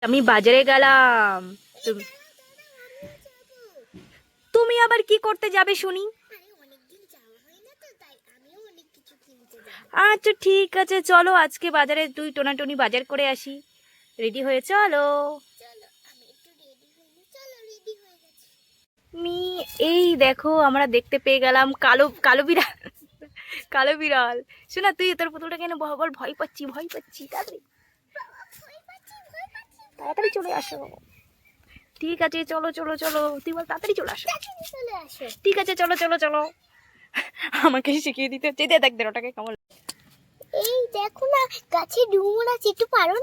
আমি বাজারে গেলাম। তুমি তুমি আবার কি করতে যাবে শুনি? আচ্ছা ঠিক আছে, চলো আজকে বাজারে দুই টোনাটুনি বাজার করে আসি। রেডি হয়ে চলো। মি এই দেখো আমরা দেখতে পেয়ে গেলাম কালো কালো বিড়াল। কালো বিড়াল। শোনা, তুই তোর পুতুলটা কেন বল, ভয় পাচ্ছি ভয় পাচ্ছি, তাড়াতাড়ি তাড়াতাড়ি চলে আসো। ঠিক আছে চলো চলো চলো, তুই বল তাড়াতাড়ি চলে আসো। ঠিক আছে চলো চলো চলো। আমাকে শিখিয়ে দিতে হচ্ছে। দেখ দেখ ওটাকে কেমন। এই দেখো না, গাছে ডুমুর আছে, একটু পারো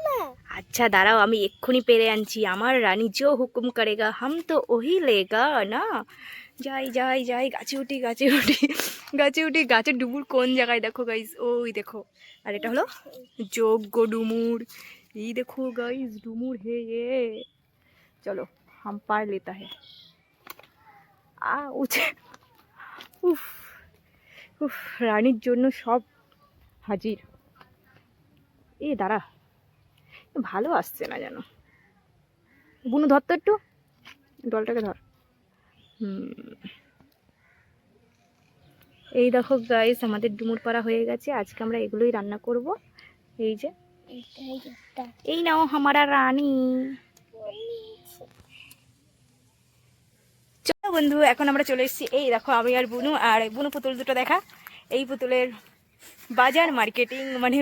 না। আচ্ছা দাঁড়াও, আমি এক্ষুনি পেরে আনছি। আমার রানী জো হুকুম করেগা হাম তো ওহি লেগা না। যাই যাই যাই, গাছে উঠি গাছে উঠি গাছে উঠি। গাছের ডুমুর কোন জায়গায় দেখো গাইস, ওই দেখো। আর এটা হলো যোগ্য ডুমুর। এই দেখো গাইস, ডুমুর হে ये। চলো হাম পার লেতা है। উঠে। উফ উফ, রানীর জন্য সব হাজির। এ দাঁড়া, ভালো আসছে না যেন। বুনু ধর তো একটু, ডলটাকে ধর। এই দেখো গাইস, আমাদের ডুমুর পাড়া হয়ে গেছে। আজকে আমরা এগুলোই রান্না করব। এই যে, এই নাও হামারা রানী। চলো বন্ধু, এখন আমরা চলে এসেছি। এই দেখো আমি আর বুনু, আর বুনু পুতুল দুটো দেখা। এই পুতুলের বাজার মার্কেটিং, মানে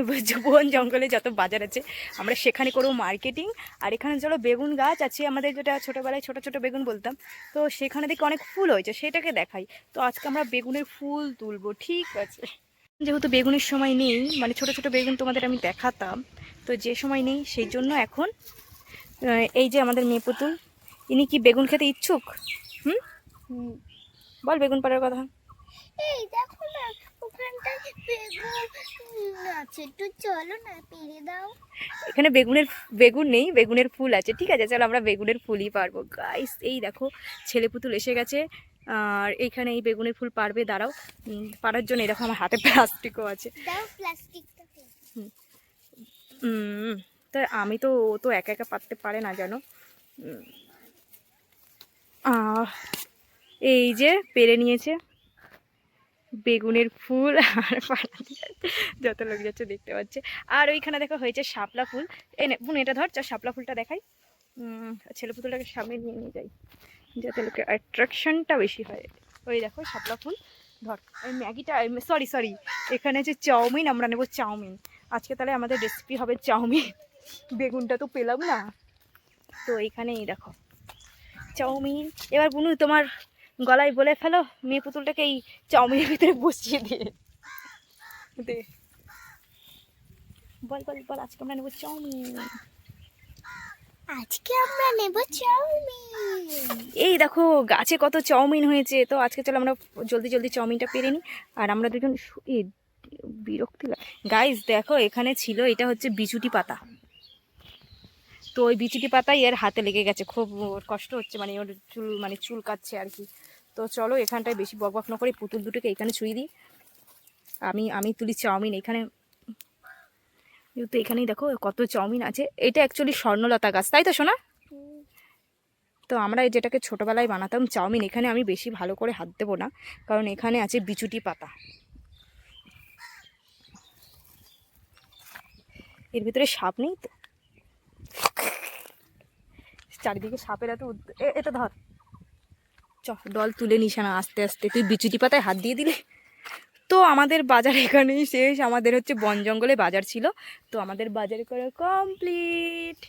বন জঙ্গলে যত বাজার আছে আমরা সেখানে করবো মার্কেটিং। আর এখানে চলো বেগুন গাছ আছে আমাদের, যেটা ছোটোবেলায় ছোট ছোট বেগুন বলতাম। তো সেখানে দেখি অনেক ফুল হয়েছে, সেটাকে দেখাই। তো আজকে আমরা বেগুনের ফুল তুলবো, ঠিক আছে। যেহেতু বেগুনের সময় নেই, মানে ছোট ছোট বেগুন তোমাদের আমি দেখাতাম, তো যে সময় নেই সেই জন্য এখন এই যে আমাদের মেয়ে পুতুল, ইনি কি বেগুন খেতে ইচ্ছুক? হুম, বল বেগুন পাড়ার কথা। এই দেখো না, ওখানটায় বেগুন আছে, একটু চলো না, পেরে দাও। এখানে বেগুন নেই, বেগুনের ফুল আছে। ঠিক আছে চলো, আমরা বেগুনের ফুলই পারবো গাইস। এই দেখো ছেলে পুতুল এসে গেছে। আর এইখানে এই বেগুনের ফুল পারবে, দাঁড়াও। পারার জন্য এরকম আমার হাতে প্লাস্টিকও আছে। দাও প্লাস্টিকটা। তা আমি তো, ও তো একা একা পারতে পারে না জানো। এই যে পেরে নিয়েছে বেগুনের ফুল। আর যত লোক যাচ্ছে দেখতে পাচ্ছে। আর ওইখানে দেখো হয়েছে শাপলা ফুল। এনে বোন এটা ধর, শাপলা ফুলটা দেখাই। ছেলে পুতুলটাকে সামনে নিয়ে নিয়ে যাই, যাতে লোকের অ্যাট্রাকশনটা বেশি হয়। ওই দেখো শাপলা ফুল। ধর ওই ম্যাগিটা, সরি সরি, এখানে যে চাউমিন, আমরা নেবো চাউমিন আজকে। তাহলে আমাদের রেসিপি হবে চাউমিন। বেগুনটা তো পেলাম না, তো এইখানে এই দেখো চাউমিন। এবার বুনু তোমার গলায় বলে ফেলো মেয়ে পুতুলটাকে এই চাউমিনের ভিতরে বসিয়ে দিয়ে দে। বল বল বল, আজকে আমরা নেবো চাউমিন। আজকে আমরা নেব চাউমিন। এই দেখো গাছে কত চাউমিন হয়েছে। তো আজকে চলো আমরা জলদি জলদি চাউমিনটা পেরে নিই। আর আমরা দুজন বিরক্তি গাইস দেখো, এখানে ছিল, এটা হচ্ছে বিচুটি পাতা। তো ওই বিচুটি পাতাই এর হাতে লেগে গেছে, খুব ওর কষ্ট হচ্ছে, মানে ওর চুল, মানে চুল কাটছে আর কি। তো চলো এখানটায় বেশি বকবক না করে পুতুল দুটোকে এখানে ছুঁয়ে দিই। আমি আমি তুলি চাউমিন এখানে। যেহেতু এখানেই দেখো কত চাউমিন আছে। এটা অ্যাকচুয়ালি স্বর্ণলতা গাছ, তাই তো শোনা? তো আমরা যেটাকে ছোটোবেলায় বানাতাম চাউমিন, এখানে আমি বেশি ভালো করে হাত দেবো না, কারণ এখানে আছে বিচুটি পাতা। এর ভিতরে সাপ নেই তো? চারিদিকে সাপের এত এটা ধর। ডল তুলে নিস না আস্তে আস্তে, তুই বিচুটি পাতায় হাত দিয়ে দিলে। তো আমাদের বাজার এখানেই শেষ। আমাদের হচ্ছে বন জঙ্গলে বাজার ছিল, তো আমাদের বাজার করা কমপ্লিট।